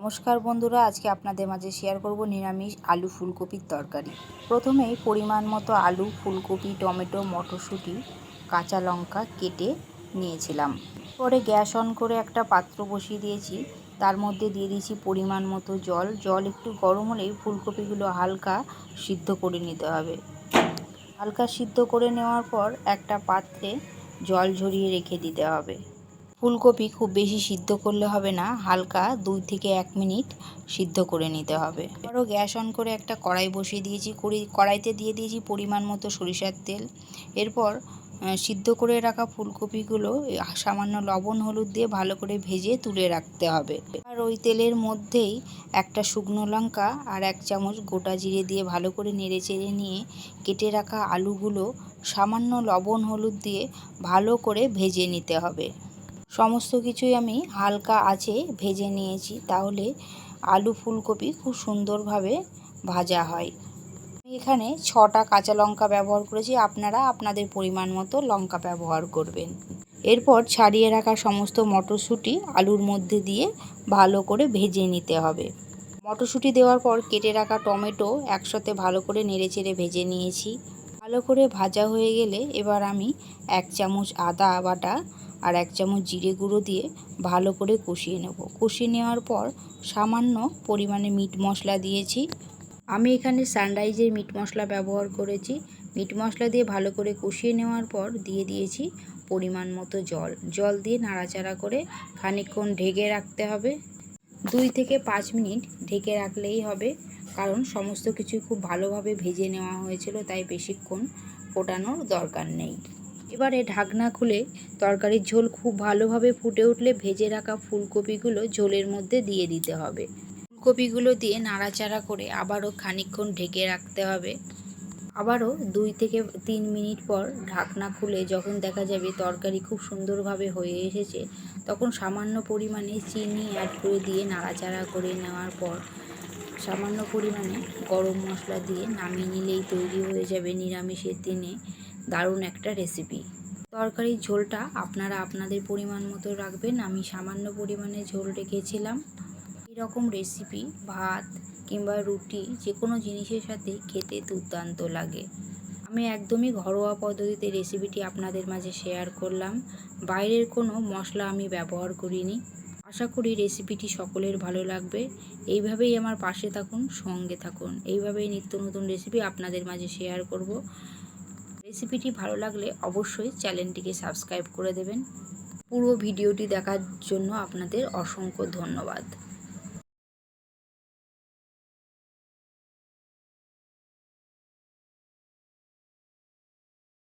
নমস্কার বন্ধুরা, আজকে আপনাদের মাঝে শেয়ার করব নিরামিষ আলু ফুলকপির তরকারি। প্রথমেই পরিমাণ মতো আলু, ফুলকপি, টমেটো, মটরশুঁটি, কাঁচা লঙ্কা কেটে নিয়েছিলাম। পরে গ্যাস অন করে একটা পাত্র বসিয়ে দিয়েছি, তার মধ্যে দিয়ে দিয়েছি পরিমাণ মতো জল। জল একটু গরম হলেই ফুলকপিগুলো হালকা সিদ্ধ করে নিতে হবে। হালকা সিদ্ধ করে নেওয়ার পর একটা পাত্রে জল ঝরিয়ে রেখে দিতে হবে। ফুলকপি খুব বেশি সিদ্ধ করলে হবে না, হালকা 2 থেকে 1 মিনিট সিদ্ধ করে নিতে হবে। আরও গ্যাস অন করে একটা কড়াই বসিয়ে দিয়েছি। কড়াইতে দিয়ে দিয়েছি পরিমাণ মতো সরিষার তেল। এরপর সিদ্ধ করে রাখা ফুলকপিগুলো সামান্য লবণ হলুদ দিয়ে ভালো করে ভেজে তুলে রাখতে হবে। আর ওই তেলের মধ্যেই একটা শুকনো লঙ্কা আর 1 চামচ গোটা জিরে দিয়ে ভালো করে নেড়ে চেড়ে নিয়ে কেটে রাখা আলুগুলো সামান্য লবণ হলুদ দিয়ে ভালো করে ভেজে নিতে হবে। সমস্ত কিছুই আমি হালকা আঁচে ভেজে নিয়েছি, তাহলে আলু ফুলকপি খুব সুন্দরভাবে ভাজা হয়। আমি এখানে 6টা কাঁচা লঙ্কা ব্যবহার করেছি, আপনারা আপনাদের পরিমাণ মতো লঙ্কা ব্যবহার করবেন। এরপর ছাড়িয়ে রাখা সমস্ত মটরশুঁটি আলুর মধ্যে দিয়ে ভালো করে ভেজে নিতে হবে। মটরশুঁটি দেওয়ার পর কেটে রাখা টমেটো একসাথে ভালো করে নেড়েচেড়ে ভেজে নিয়েছি। ভালো করে ভাজা হয়ে গেলে এবার আমি 1 চামচ আদা বাটা আর 1 চামচ জিরে গুঁড়ো দিয়ে ভালো করে কষিয়ে নেব। কষিয়ে নেওয়ার পর সামান্য পরিমাণে মিট মশলা দিয়েছি। আমি এখানে সানরাইজের মিট মশলা ব্যবহার করেছি। মিট মশলা দিয়ে ভালো করে কষিয়ে নেওয়ার পর দিয়ে দিয়েছি পরিমাণ মতো জল। জল দিয়ে নাড়াচাড়া করে খানিকক্ষণ ঢেকে রাখতে হবে। 2 থেকে 5 মিনিট ঢেকে রাখলেই হবে, কারণ সমস্ত কিছু খুব ভালোভাবে ভেজে নেওয়া হয়েছিল, তাই বেশিক্ষণ ফোটানোর দরকার নেই। এবারে ঢাকনা খুলে তরকারির ঝোল খুব ভালোভাবে ফুটে উঠলে ভেজে রাখা ফুলকপিগুলো ঝোলের মধ্যে দিয়ে দিতে হবে। ফুলকপিগুলো দিয়ে নাড়াচাড়া করে আবারও খানিকক্ষণ ঢেকে রাখতে হবে। আবারও 2 থেকে 3 মিনিট পর ঢাকনা খুলে যখন দেখা যাবে তরকারি খুব সুন্দরভাবে হয়ে এসেছে, তখন সামান্য পরিমাণে চিনি অ্যাড করে দিয়ে নাড়াচাড়া করে নেওয়ার পর সামান্য পরিমাণে গরম মশলা দিয়ে নামিয়ে নিলেই তৈরি হয়ে যাবে নিরামিষের দিনে দারুণ একটা রেসিপি। তরকারির ঝোলটা আপনারা আপনাদের পরিমাণ মতো রাখবেন। আমি সামান্য পরিমাণে ঝোল রেখেছিলাম। এরকম রেসিপি ভাত কিংবা রুটি যে কোনো জিনিসের সাথে খেতে দুর্দান্ত লাগে। আমি একদমই ঘরোয়া পদ্ধতিতে রেসিপিটি আপনাদের মাঝে শেয়ার করলাম। বাইরের কোনো মশলা আমি ব্যবহার করিনি। আশা করি রেসিপিটি সকলের ভালো লাগবে। এইভাবেই আমার পাশে থাকুন, সঙ্গে থাকুন। এইভাবেই নিত্য নতুন রেসিপি আপনাদের মাঝে শেয়ার করব। রেসিপিটি ভালো লাগলে অবশ্যই চ্যানেলটিকে সাবস্ক্রাইব করে দেবেন। পুরো ভিডিওটি দেখার জন্য আপনাদের অসংখ্য ধন্যবাদ।